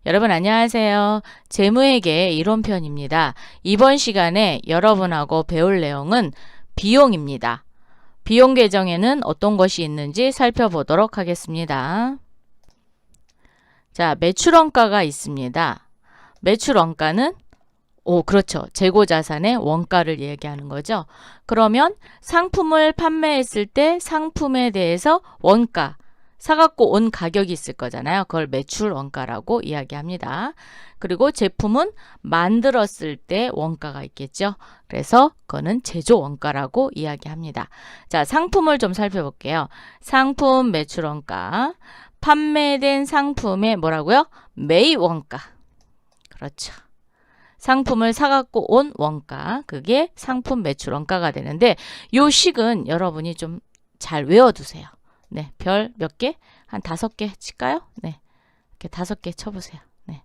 여러분 안녕하세요. 재무회계 이론편입니다. 이번 시간에 여러분하고 배울 내용은 비용입니다. 비용 계정에는 어떤 것이 있는지 살펴보도록 하겠습니다. 자, 매출원가가 있습니다. 매출원가는 그렇죠. 재고자산의 원가를 얘기하는 거죠. 그러면 상품을 판매했을 때 상품에 대해서 원가, 사갖고 온 가격이 있을 거잖아요. 그걸 매출 원가라고 이야기합니다. 그리고 제품은 만들었을 때 원가가 있겠죠. 그래서 그거는 제조 원가라고 이야기합니다. 자, 상품을 좀 살펴볼게요. 상품 매출 원가, 판매된 상품의 뭐라고요? 매입 원가. 그렇죠. 상품을 사갖고 온 원가, 그게 상품 매출 원가가 되는데 요 식은 여러분이 좀 잘 외워두세요. 네, 별 몇 개? 한 5개 칠까요? 네, 이렇게 5개 쳐보세요. 네,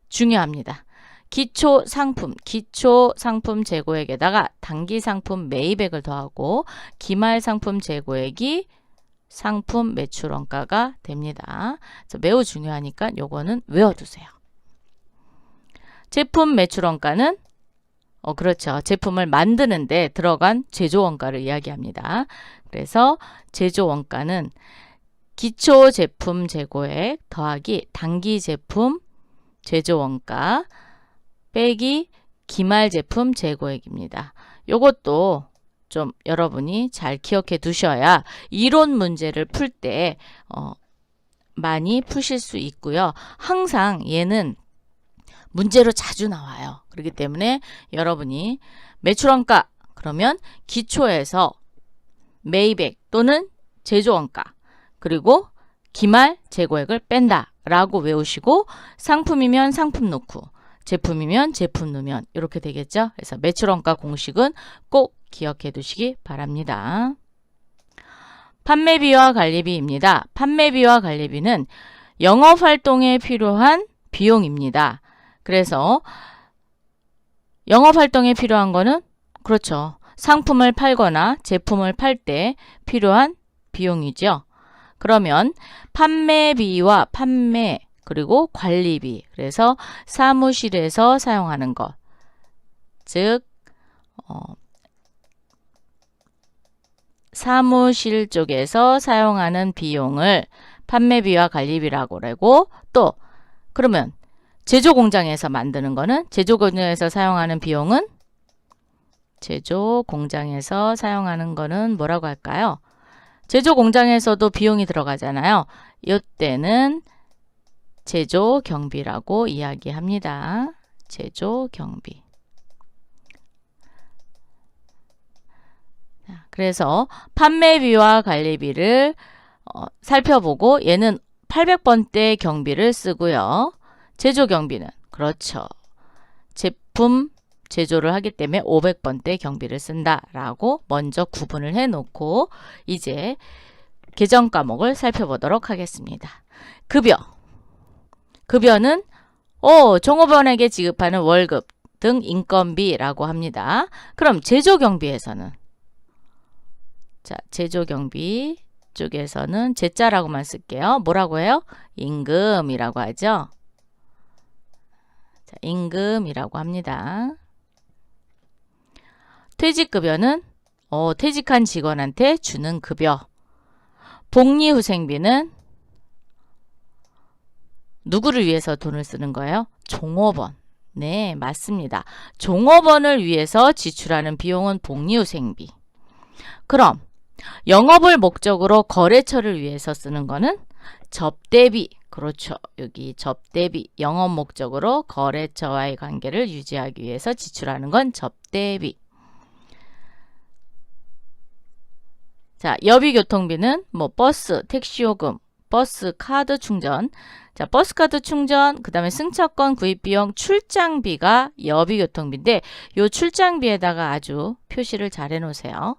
중요합니다. 기초 상품 재고액에다가 단기 상품 매입액을 더하고 기말 상품 재고액이 상품 매출 원가가 됩니다. 그래서 매우 중요하니까 요거는 외워두세요. 제품 매출 원가는 그렇죠. 제품을 만드는데 들어간 제조 원가를 이야기합니다. 그래서 제조 원가는 기초 제품 재고액 더하기 단기 제품 제조 원가 빼기 기말 제품 재고액입니다. 요것도 좀 여러분이 잘 기억해 두셔야 이론 문제를 풀 때 많이 푸실 수 있고요. 항상 얘는 문제로 자주 나와요. 그렇기 때문에 여러분이 매출원가 그러면 기초에서 매입액 또는 제조원가 그리고 기말 재고액을 뺀다 라고 외우시고 상품이면 상품 넣고 제품이면 제품 넣으면 이렇게 되겠죠. 그래서 매출원가 공식은 꼭 기억해 두시기 바랍니다. 판매비와 관리비입니다. 판매비와 관리비는 영업활동에 필요한 비용입니다. 그래서 영업활동에 필요한 거는 그렇죠. 상품을 팔거나 제품을 팔 때 필요한 비용이죠. 그러면 판매비와 판매 그리고 관리비 그래서 사무실에서 사용하는 것 즉 사무실 쪽에서 사용하는 비용을 판매비와 관리비라고 그러고 또 그러면 제조 공장에서 만드는 거는 제조 공장에서 사용하는 비용은 제조 공장에서 사용하는 거는 뭐라고 할까요? 제조 공장에서도 비용이 들어가잖아요. 이때는 제조 경비라고 이야기합니다. 제조 경비. 그래서 판매비와 관리비를 살펴보고 얘는 800번대 경비를 쓰고요. 제조 경비는 그렇죠. 제품 제조를 하기 때문에 500번대 경비를 쓴다라고 먼저 구분을 해놓고 이제 계정 과목을 살펴보도록 하겠습니다. 급여. 급여는 종업원에게 지급하는 월급 등 인건비라고 합니다. 그럼 제조 경비에서는 자, 제조 경비 쪽에서는 제자라고만 쓸게요. 뭐라고 해요? 임금이라고 하죠. 자, 임금이라고 합니다. 퇴직급여는 퇴직한 직원한테 주는 급여. 복리후생비는 누구를 위해서 돈을 쓰는 거예요? 종업원. 네, 맞습니다. 종업원을 위해서 지출하는 비용은 복리후생비. 그럼 영업을 목적으로 거래처를 위해서 쓰는 거는 접대비. 그렇죠. 여기 접대비. 영업 목적으로 거래처와의 관계를 유지하기 위해서 지출하는 건 접대비. 자, 여비교통비는 뭐 버스, 택시요금, 버스 카드 충전. 자, 버스 카드 충전, 그 다음에 승차권 구입 비용, 출장비가 여비교통비인데 요 출장비에다가 아주 표시를 잘 해놓으세요.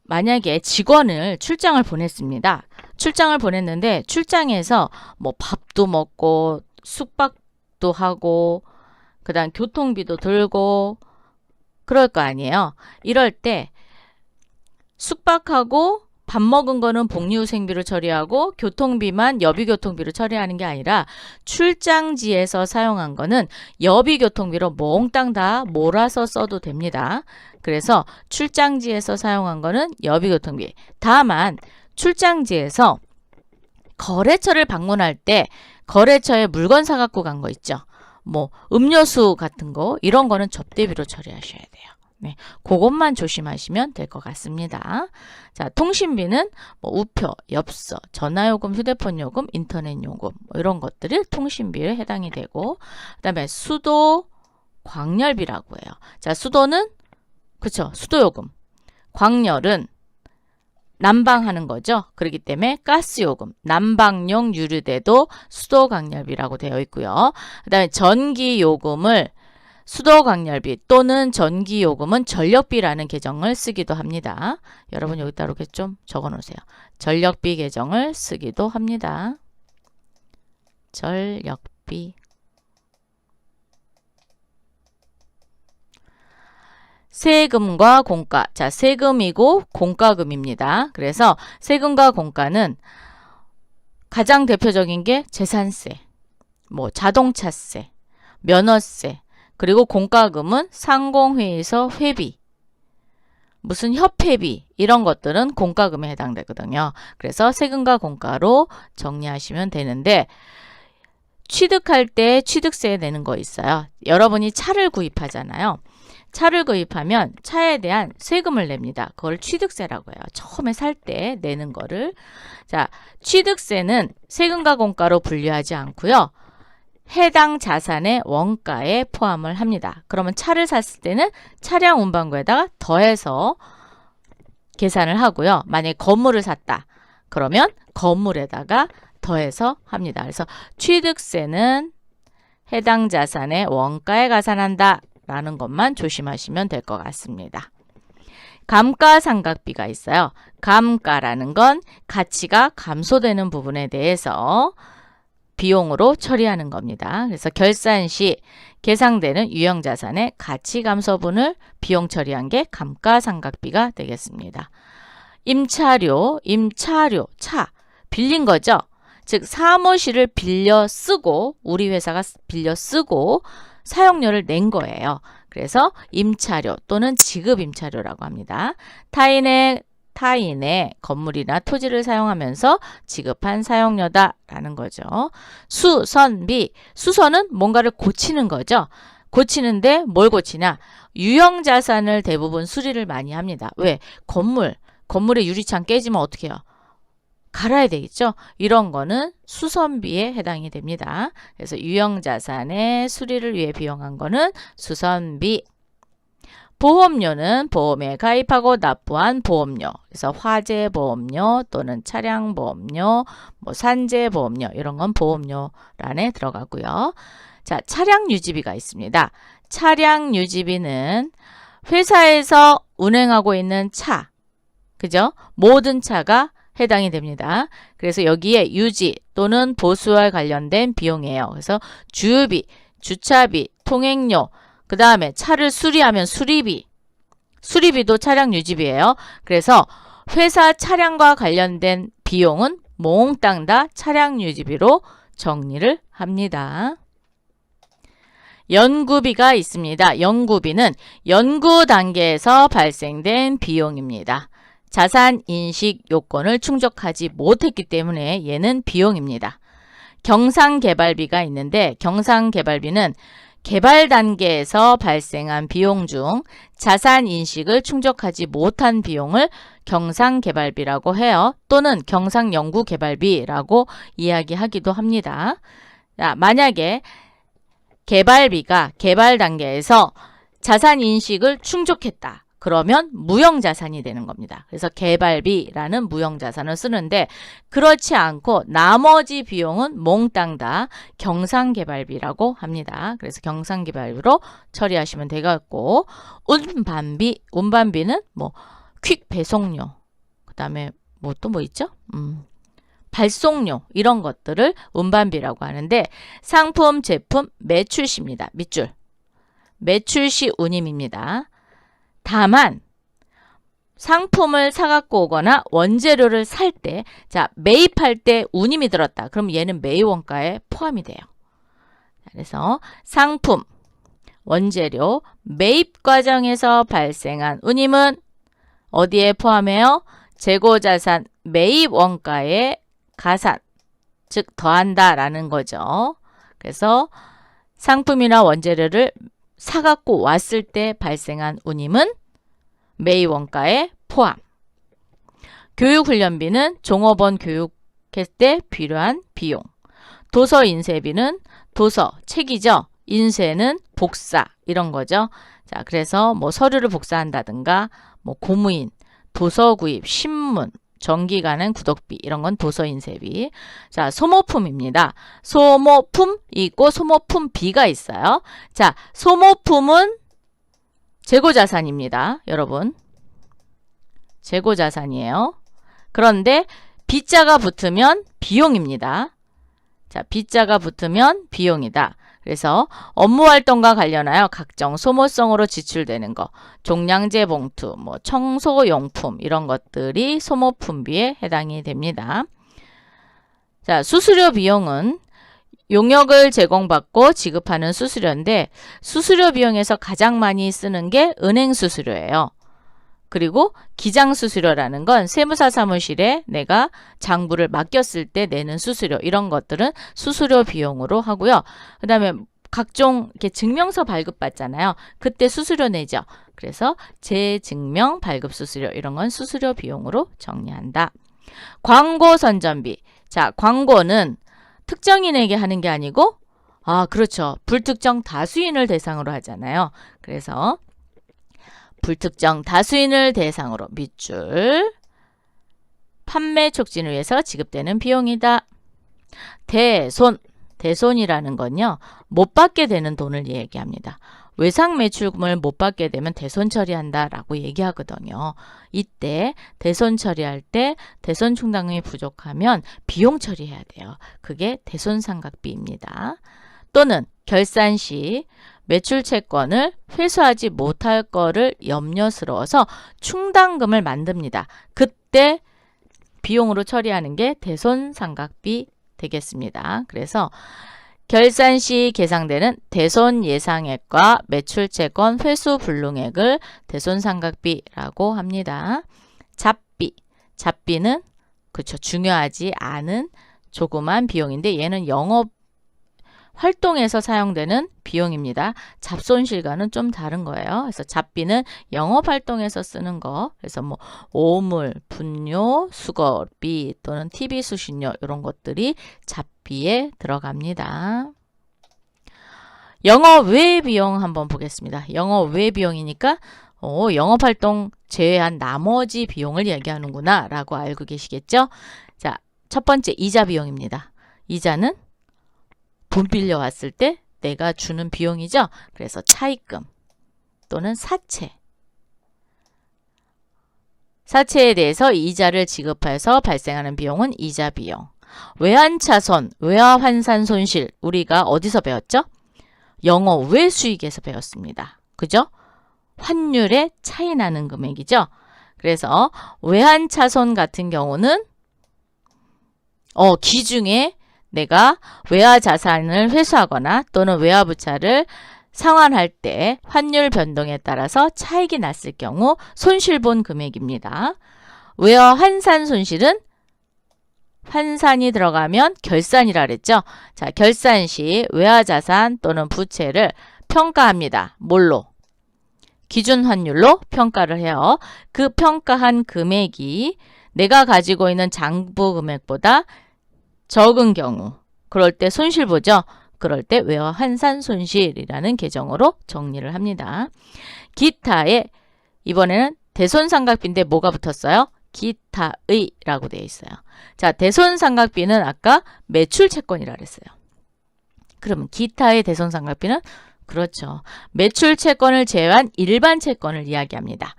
만약에 직원을 출장을 보냈습니다. 출장을 보냈는데 출장에서 뭐 밥도 먹고 숙박도 하고 그 다음 교통비도 들고 그럴 거 아니에요. 이럴 때 숙박하고 밥 먹은 거는 복리후생비로 처리하고 교통비만 여비교통비로 처리하는 게 아니라 출장지에서 사용한 거는 여비교통비로 몽땅 다 몰아서 써도 됩니다. 그래서 출장지에서 사용한 거는 여비교통비. 다만 출장지에서 거래처를 방문할 때 거래처에 물건 사갖고 간 거 있죠. 뭐 음료수 같은 거 이런 거는 접대비로 처리하셔야 돼요. 네, 그것만 조심하시면 될 것 같습니다. 자, 통신비는 뭐 우표, 엽서, 전화요금, 휴대폰요금, 인터넷요금 뭐 이런 것들이 통신비에 해당이 되고 그 다음에 수도, 광열비라고 해요. 자, 수도는 그쵸, 수도요금. 광열은 난방하는 거죠. 그렇기 때문에 가스요금, 난방용 유류대도 수도광열비라고 되어 있고요. 그 다음에 전기요금을 수도광열비 또는 전기요금은 전력비라는 계정을 쓰기도 합니다. 여러분 여기다 이렇게 좀 적어 놓으세요. 전력비 계정을 쓰기도 합니다. 전력비. 세금과 공가. 자, 세금이고 공과금입니다. 그래서 세금과 공가는 가장 대표적인 게 재산세, 뭐 자동차세, 면허세, 그리고 공과금은 상공회의소 회비, 무슨 협회비 이런 것들은 공과금에 해당되거든요. 그래서 세금과 공가로 정리하시면 되는데 취득할 때 취득세 내는 거 있어요. 여러분이 차를 구입하잖아요. 차를 구입하면 차에 대한 세금을 냅니다. 그걸 취득세라고 해요. 처음에 살 때 내는 거를. 자, 취득세는 세금과 공가로 분류하지 않고요. 해당 자산의 원가에 포함을 합니다. 그러면 차를 샀을 때는 차량 운반고에다가 더해서 계산을 하고요. 만약에 건물을 샀다. 그러면 건물에다가 더해서 합니다. 그래서 취득세는 해당 자산의 원가에 가산한다 라는 것만 조심하시면 될 것 같습니다. 감가상각비가 있어요. 감가라는 건 가치가 감소되는 부분에 대해서 비용으로 처리하는 겁니다. 그래서 결산 시 계상되는 유형자산의 가치 감소분을 비용 처리한 게 감가상각비가 되겠습니다. 임차료, 차, 빌린 거죠. 즉 사무실을 빌려 쓰고 우리 회사가 빌려 쓰고 사용료를 낸 거예요. 그래서 임차료 또는 지급임차료라고 합니다. 타인의 건물이나 토지를 사용하면서 지급한 사용료다라는 거죠. 수선비, 수선은 뭔가를 고치는 거죠. 고치는데 뭘 고치냐? 유형자산을 대부분 수리를 많이 합니다. 왜? 건물의 유리창 깨지면 어떻게 해요? 갈아야 되겠죠. 이런 거는 수선비에 해당이 됩니다. 그래서 유형자산의 수리를 위해 비용한 거는 수선비. 보험료는 보험에 가입하고 납부한 보험료. 그래서 화재보험료 또는 차량보험료, 뭐 산재보험료 이런 건 보험료란에 들어가고요. 자, 차량유지비가 있습니다. 차량유지비는 회사에서 운행하고 있는 차, 그죠? 모든 차가 해당이 됩니다. 그래서 여기에 유지 또는 보수와 관련된 비용이에요. 그래서 주유비, 주차비, 통행료, 그 다음에 차를 수리하면 수리비도 차량 유지비예요. 그래서 회사 차량과 관련된 비용은 몽땅 다 차량 유지비로 정리를 합니다. 연구비가 있습니다. 연구비는 연구 단계에서 발생된 비용입니다. 자산 인식 요건을 충족하지 못했기 때문에 얘는 비용입니다. 경상개발비가 있는데 경상개발비는 개발 단계에서 발생한 비용 중 자산 인식을 충족하지 못한 비용을 경상개발비라고 해요. 또는 경상연구개발비라고 이야기하기도 합니다. 자, 만약에 개발비가 개발 단계에서 자산 인식을 충족했다. 그러면 무형자산이 되는 겁니다. 그래서 개발비라는 무형자산을 쓰는데 그렇지 않고 나머지 비용은 몽땅 다 경상개발비라고 합니다. 그래서 경상개발비로 처리하시면 되겠고 운반비는 뭐 퀵 배송료, 그 다음에 뭐 또 뭐 있죠? 발송료 이런 것들을 운반비라고 하는데 상품, 제품, 매출시입니다. 밑줄. 매출시 운임입니다. 다만 상품을 사갖고 오거나 원재료를 살 때, 자, 매입할 때 운임이 들었다. 그럼 얘는 매입원가에 포함이 돼요. 그래서 상품, 원재료, 매입 과정에서 발생한 운임은 어디에 포함해요? 재고자산 매입 원가에 가산, 즉 더한다 라는 거죠. 그래서 상품이나 원재료를 사갖고 왔을 때 발생한 운임은 매입 원가에 포함. 교육훈련비는 종업원 교육할 때 필요한 비용. 도서 인쇄비는 도서, 책이죠. 인쇄는 복사 이런 거죠. 자, 그래서 뭐 서류를 복사한다든가 뭐 고무인, 도서 구입, 신문, 정기간은 구독비 이런 건 도서 인쇄비. 자, 소모품입니다. 소모품 있고 소모품비가 있어요. 자, 소모품은 재고자산입니다. 여러분. 재고자산이에요. 그런데 빗자가 붙으면 비용입니다. 자, 빗자가 붙으면 비용이다. 그래서 업무활동과 관련하여 각종 소모성으로 지출되는 거, 종량제 봉투, 뭐 청소용품 이런 것들이 소모품비에 해당이 됩니다. 자, 수수료 비용은 용역을 제공받고 지급하는 수수료인데 수수료 비용에서 가장 많이 쓰는 게 은행 수수료예요. 그리고 기장 수수료라는 건 세무사 사무실에 내가 장부를 맡겼을 때 내는 수수료 이런 것들은 수수료 비용으로 하고요. 그 다음에 각종 이렇게 증명서 발급받잖아요. 그때 수수료 내죠. 그래서 재증명 발급 수수료 이런 건 수수료 비용으로 정리한다. 광고 선전비. 자, 광고는 특정인에게 하는 게 아니고 그렇죠. 불특정 다수인을 대상으로 하잖아요. 그래서 불특정 다수인을 대상으로 밑줄 판매 촉진을 위해서 지급되는 비용이다. 대손이라는 건요. 못 받게 되는 돈을 얘기합니다. 외상 매출금을 못 받게 되면 대손 처리한다 라고 얘기하거든요. 이때 대손 처리할 때 대손 충당금이 부족하면 비용 처리해야 돼요. 그게 대손상각비입니다. 또는 결산 시 매출 채권을 회수하지 못할 거를 염려스러워서 충당금을 만듭니다. 그때 비용으로 처리하는 게 대손상각비 되겠습니다. 그래서 결산 시 계상되는 대손 예상액과 매출 채권 회수 불능액을 대손상각비라고 합니다. 잡비는 그렇죠. 중요하지 않은 조그만 비용인데 얘는 영업 활동에서 사용되는 비용입니다. 잡손실과는 좀 다른 거예요. 그래서 잡비는 영업활동에서 쓰는 거. 그래서 뭐 오물, 분뇨, 수거비 또는 TV 수신료 이런 것들이 잡비에 들어갑니다. 영업 외 비용 한번 보겠습니다. 영업 외 비용이니까 영업활동 제외한 나머지 비용을 얘기하는구나 라고 알고 계시겠죠? 자, 첫 번째 이자 비용입니다. 이자는 돈 빌려왔을 때 내가 주는 비용이죠. 그래서 차입금 또는 사채에 대해서 이자를 지급해서 발생하는 비용은 이자 비용. 외환차손, 외화환산 손실 우리가 어디서 배웠죠? 영업 외 수익에서 배웠습니다. 그죠? 환율에 차이 나는 금액이죠. 그래서 외환차손 같은 경우는 기중에 내가 외화자산을 회수하거나 또는 외화부채를 상환할 때 환율 변동에 따라서 차익이 났을 경우 손실본 금액입니다. 외화 환산 손실은 환산이 들어가면 결산이라 그랬죠. 자, 결산 시 외화자산 또는 부채를 평가합니다. 뭘로? 기준 환율로 평가를 해요. 그 평가한 금액이 내가 가지고 있는 장부 금액보다 적은 경우 그럴 때 손실 보죠. 그럴 때 외화 환산 손실이라는 계정으로 정리를 합니다. 기타에 이번에는 대손상각비인데 뭐가 붙었어요? 기타의 라고 되어 있어요. 자, 대손상각비는 아까 매출채권이라 그랬어요. 그러면 기타의 대손상각비는 그렇죠. 매출채권을 제외한 일반 채권을 이야기합니다.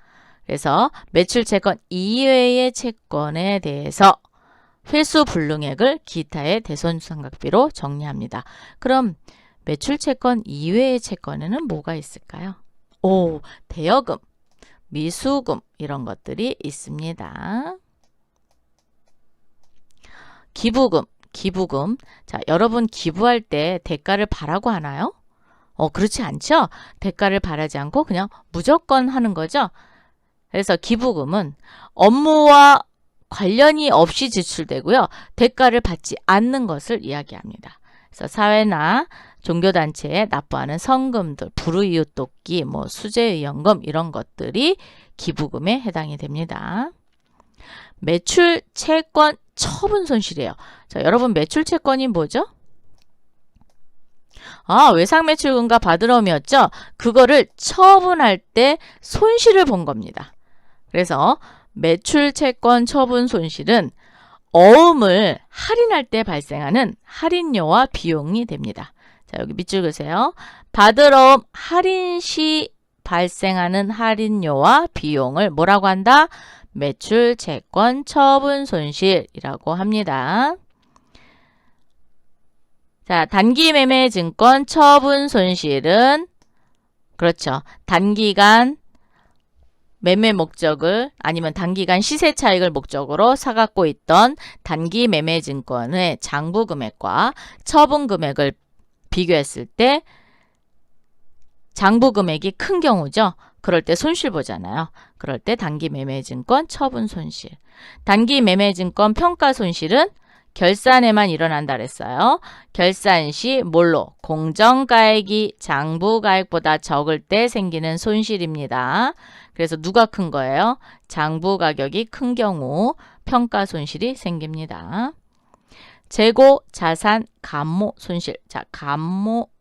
그래서 매출채권 이외의 채권에 대해서 회수 불능액을 기타의 대손상각비로 정리합니다. 그럼 매출채권 이외의 채권에는 뭐가 있을까요? 대여금. 미수금 이런 것들이 있습니다. 기부금. 자, 여러분 기부할 때 대가를 바라고 하나요? 그렇지 않죠? 대가를 바라지 않고 그냥 무조건 하는 거죠. 그래서 기부금은 업무와 관련이 없이 지출되고요. 대가를 받지 않는 것을 이야기합니다. 그래서 사회나 종교단체에 납부하는 성금들, 불우이웃 돕기, 수재의연금 이런 것들이 기부금에 해당이 됩니다. 매출 채권 처분 손실이에요. 자, 여러분 매출 채권이 뭐죠? 외상매출금과 받으러이었죠. 그거를 처분할 때 손실을 본 겁니다. 그래서 매출 채권 처분 손실은 어음을 할인할 때 발생하는 할인료와 비용이 됩니다. 자, 여기 밑줄 그으세요. 받으러움 할인 시 발생하는 할인료와 비용을 뭐라고 한다? 매출 채권 처분 손실이라고 합니다. 자, 단기 매매 증권 처분 손실은 그렇죠. 단기간 매매 목적을 아니면 단기간 시세 차익을 목적으로 사갖고 있던 단기 매매 증권의 장부 금액과 처분 금액을 비교했을 때 장부 금액이 큰 경우죠. 그럴 때 손실 보잖아요. 그럴 때 단기 매매 증권 처분 손실. 단기 매매 증권 평가 손실은 결산에만 일어난다 그랬어요. 결산 시 뭘로? 공정가액이 장부가액보다 적을 때 생기는 손실입니다. 그래서 누가 큰 거예요? 장부 가격이 큰 경우 평가 손실이 생깁니다. 재고 자산 감모 손실. 자,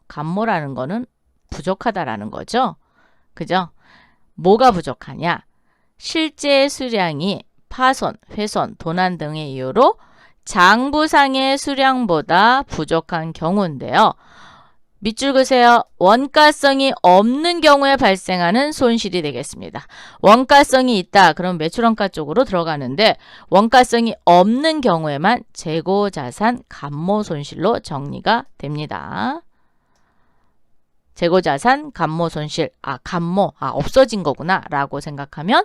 감모라는 거는 부족하다라는 거죠. 그죠? 뭐가 부족하냐? 실제 수량이 파손, 훼손, 도난 등의 이유로 장부상의 수량보다 부족한 경우인데요. 밑줄 그으세요. 원가성이 없는 경우에 발생하는 손실이 되겠습니다. 원가성이 있다. 그럼 매출원가 쪽으로 들어가는데 원가성이 없는 경우에만 재고자산 감모 손실로 정리가 됩니다. 재고자산 감모 손실. 감모. 없어진 거구나 라고 생각하면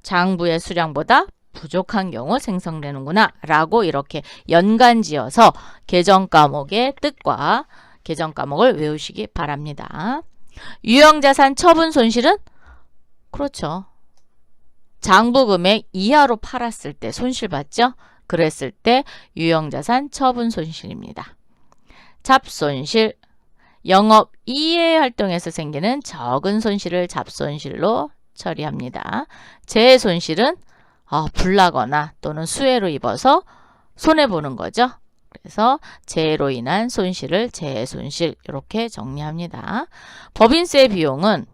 장부의 수량보다 부족한 경우 생성되는구나 라고 이렇게 연관지어서 계정 과목의 뜻과 계정 과목을 외우시기 바랍니다. 유형자산 처분 손실은 그렇죠. 장부 금액 이하로 팔았을 때 손실 봤죠? 그랬을 때 유형자산 처분 손실입니다. 잡손실, 영업 이외 활동에서 생기는 적은 손실을 잡손실로 처리합니다. 재해손실은 불나거나 또는 수해로 입어서 손해보는 거죠. 그래서 재해로 인한 손실을 재해손실 이렇게 정리합니다. 법인세 비용은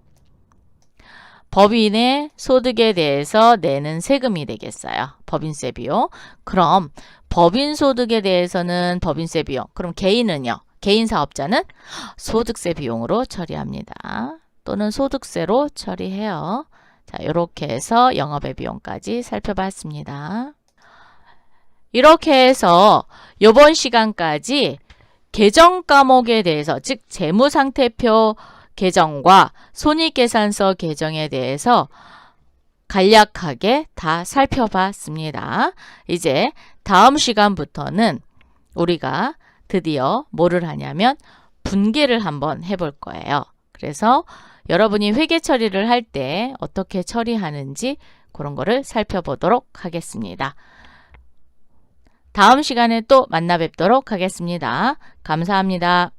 법인의 소득에 대해서 내는 세금이 되겠어요. 법인세 비용. 그럼 법인 소득에 대해서는 법인세 비용. 그럼 개인은요? 개인 사업자는 소득세 비용으로 처리합니다. 또는 소득세로 처리해요. 자, 이렇게 해서 영업의 비용까지 살펴봤습니다. 이렇게 해서 이번 시간까지 계정 과목에 대해서 즉 재무상태표 계정과 손익계산서 계정에 대해서 간략하게 다 살펴봤습니다. 이제 다음 시간부터는 우리가 드디어 뭐를 하냐면 분계를 한번 해볼 거예요. 그래서 여러분이 회계 처리를 할 때 어떻게 처리하는지 그런 거를 살펴보도록 하겠습니다. 다음 시간에 또 만나 뵙도록 하겠습니다. 감사합니다.